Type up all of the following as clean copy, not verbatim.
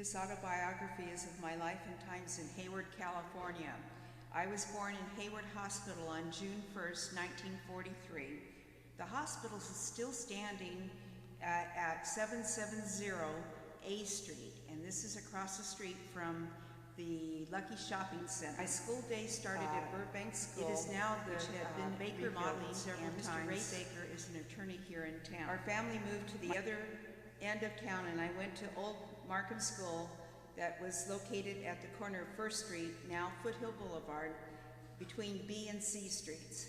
This autobiography is of my life and times in Hayward, California. I was born in Hayward Hospital on June 1st, 1943. The hospital is still standing at 770 A Street, and this is across the street from the Lucky Shopping Center. My school day started at Burbank School. It is now which had been Baker modeled several times. Mr. Ray Baker is an attorney here in town. Our family moved to the other end of town, and I went to Old Markham School that was located at the corner of First Street, now Foothill Boulevard, between B and C Streets.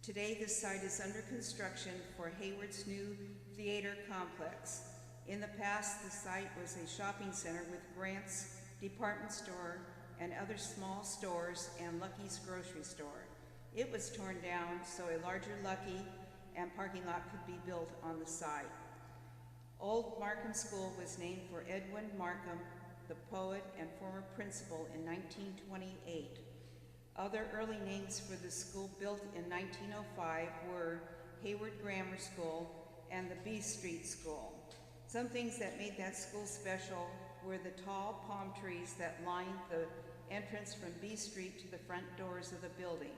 Today, this site is under construction for Hayward's new theater complex. In the past, the site was a shopping center with Grant's department store and other small stores and Lucky's grocery store. It was torn down so a larger Lucky and parking lot could be built on the site. Old Markham School was named for Edwin Markham, the poet and former principal, in 1928. Other early names for the school built in 1905 were Hayward Grammar School and the B Street School. Some things that made that school special were the tall palm trees that lined the entrance from B Street to the front doors of the building.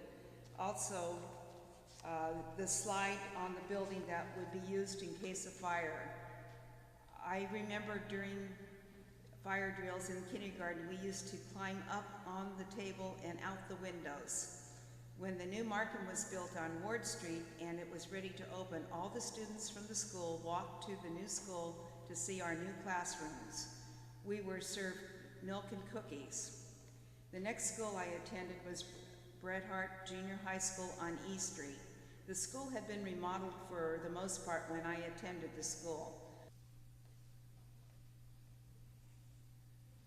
Also, the slide on the building that would be used in case of fire. I remember during fire drills in kindergarten, we used to climb up on the table and out the windows. When the new Markham was built on Ward Street and it was ready to open, all the students from the school walked to the new school to see our new classrooms. We were served milk and cookies. The next school I attended was Bret Hart Junior High School on E Street. The school had been remodeled for the most part when I attended the school.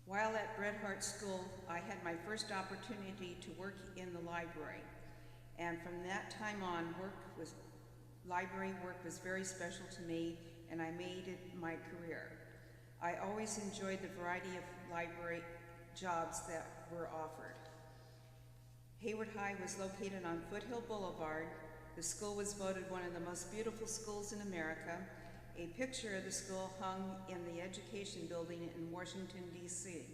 While at Bret Hart School, I had my first opportunity to work in the library. And from that time on, library work was very special to me, and I made it my career. I always enjoyed the variety of library jobs that were offered. Hayward High was located on Foothill Boulevard. The school was voted one of the most beautiful schools in America. A picture of the school hung in the education building in Washington, D.C.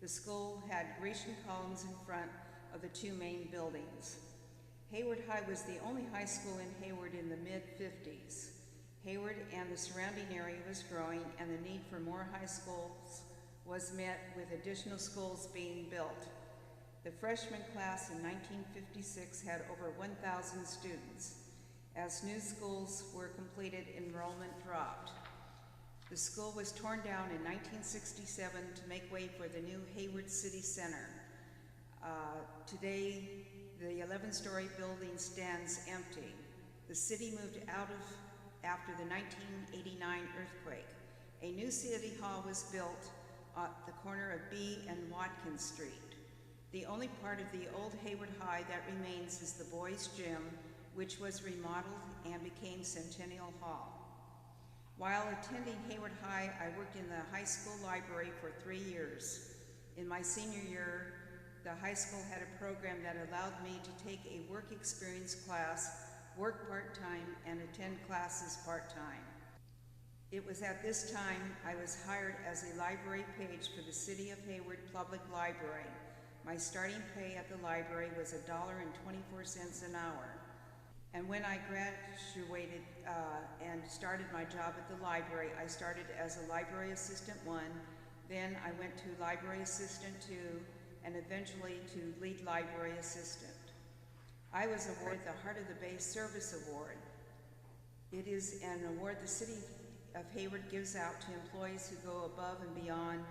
The school had Grecian columns in front of the two main buildings. Hayward High was the only high school in Hayward in the mid-50s. Hayward and the surrounding area was growing, and the need for more high schools was met with additional schools being built. The freshman class in 1956 had over 1,000 students. As new schools were completed, enrollment dropped. The school was torn down in 1967 to make way for the new Hayward City Center. Today, the 11-story building stands empty. The city moved out after the 1989 earthquake. A new city hall was built at the corner of B and Watkins Street. The only part of the old Hayward High that remains is the boys' gym, which was remodeled and became Centennial Hall. While attending Hayward High, I worked in the high school library for 3 years. In my senior year, the high school had a program that allowed me to take a work experience class, work part-time, and attend classes part-time. It was at this time I was hired as a library page for the City of Hayward Public Library. My starting pay at the library was $1.24 an hour. And when I graduated and started my job at the library, I started as a library assistant 1, then I went to library assistant 2, and eventually to lead library assistant. I was awarded the Heart of the Bay Service Award. It is an award the City of Hayward gives out to employees who go above and beyond.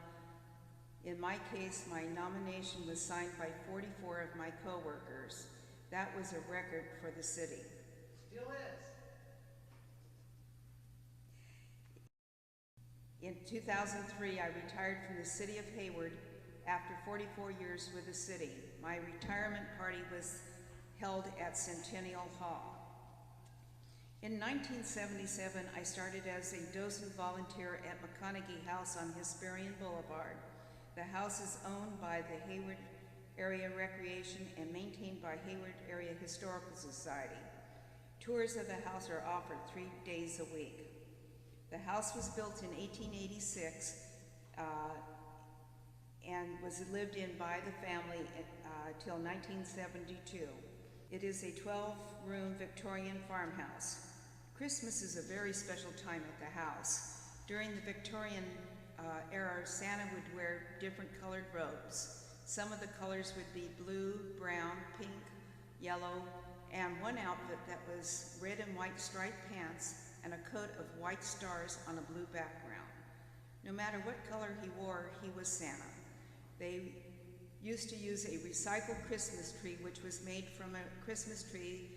In my case, my nomination was signed by 44 of my coworkers. That was a record for the city. Still is. In 2003, I retired from the City of Hayward after 44 years with the city. My retirement party was held at Centennial Hall. In 1977, I started as a docent volunteer at McConaughey House on Hesperian Boulevard. The house is owned by the Hayward Area Recreation and maintained by Hayward Area Historical Society. Tours of the house are offered 3 days a week. The house was built in 1886 and was lived in by the family till 1972. It is a 12-room Victorian farmhouse. Christmas is a very special time at the house. During the Victorian era, Santa would wear different colored robes. Some of the colors would be blue, brown, pink, yellow, and one outfit that was red and white striped pants and a coat of white stars on a blue background. No matter what color he wore, he was Santa. They used to use a recycled Christmas tree, which was made from a Christmas tree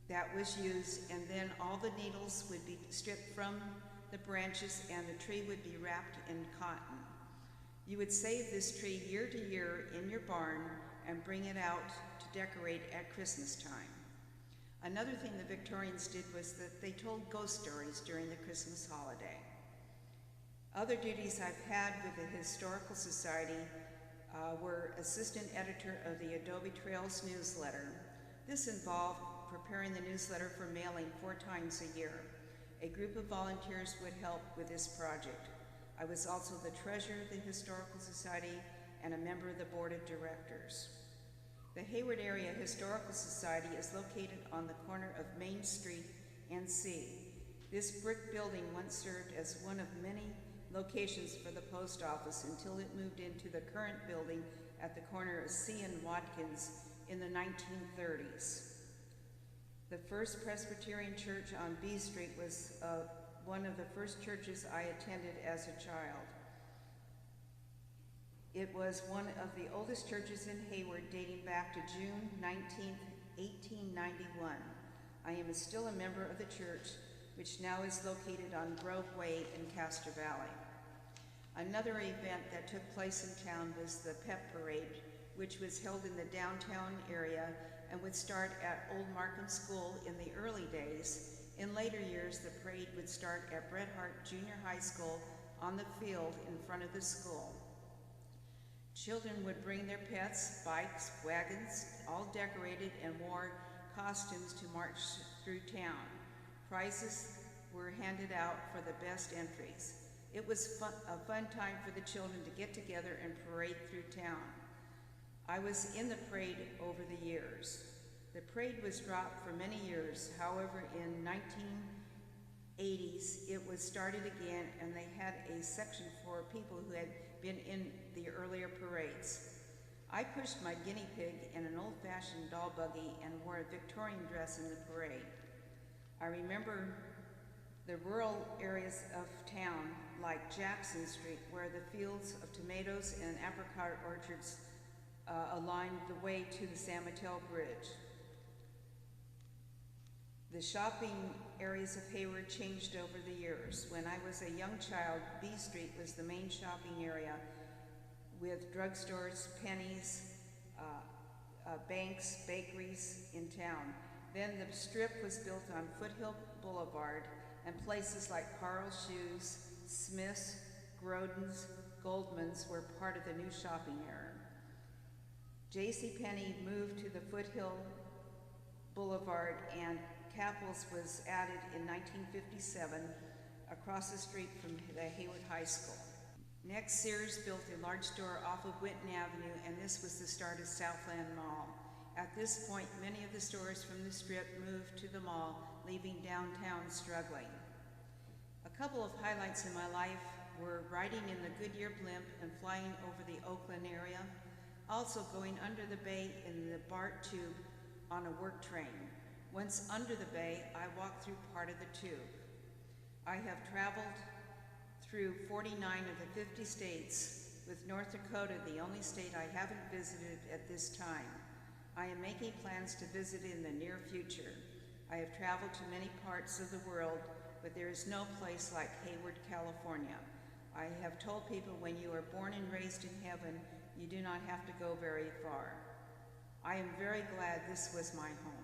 that was used, and then all the needles would be stripped from the branches and the tree would be wrapped in cotton. You would save this tree year to year in your barn and bring it out to decorate at Christmas time. Another thing the Victorians did was that they told ghost stories during the Christmas holiday. Other duties I've had with the Historical Society were assistant editor of the Adobe Trails newsletter. This involved preparing the newsletter for mailing 4 times a year. A group of volunteers would help with this project. I was also the treasurer of the Historical Society and a member of the board of directors. The Hayward Area Historical Society is located on the corner of Main Street and C. This brick building once served as one of many locations for the post office until it moved into the current building at the corner of C and Watkins in the 1930s. The First Presbyterian Church on B Street was one of the first churches I attended as a child. It was one of the oldest churches in Hayward, dating back to June 19th, 1891. I am still a member of the church, which now is located on Grove Way in Castor Valley. Another event that took place in town was the Pep Parade, which was held in the downtown area and would start at Old Markham School in the early days. In later years, the parade would start at Bret Hart Junior High School on the field in front of the school. Children would bring their pets, bikes, wagons, all decorated, and wore costumes to march through town. Prizes were handed out for the best entries. It was a fun time for the children to get together and parade through town. I was in the parade over the years. The parade was dropped for many years. However, in 1980s, it was started again, and they had a section for people who had been in the earlier parades. I pushed my guinea pig in an old-fashioned doll buggy and wore a Victorian dress in the parade. I remember the rural areas of town, like Jackson Street, where the fields of tomatoes and apricot orchards aligned the way to the San Mateo Bridge. The shopping areas of Hayward changed over the years. When I was a young child, B Street was the main shopping area with drugstores, pennies, banks, bakeries in town. Then the strip was built on Foothill Boulevard, and places like Carl's Shoes, Smith's, Grodin's, Goldman's were part of the new shopping era. JCPenney moved to the Foothill Boulevard, and Capitals was added in 1957 across the street from the Hayward High School. Next, Sears built a large store off of Winton Avenue, and this was the start of Southland Mall. At this point, many of the stores from the strip moved to the mall, leaving downtown struggling. A couple of highlights in my life were riding in the Goodyear blimp and flying over the Oakland area, also going under the bay in the BART tube on a work train. Once under the bay, I walked through part of the tube. I have traveled through 49 of the 50 states, with North Dakota the only state I haven't visited at this time. I am making plans to visit in the near future. I have traveled to many parts of the world, but there is no place like Hayward, California. I have told people, when you are born and raised in heaven, you do not have to go very far. I am very glad this was my home.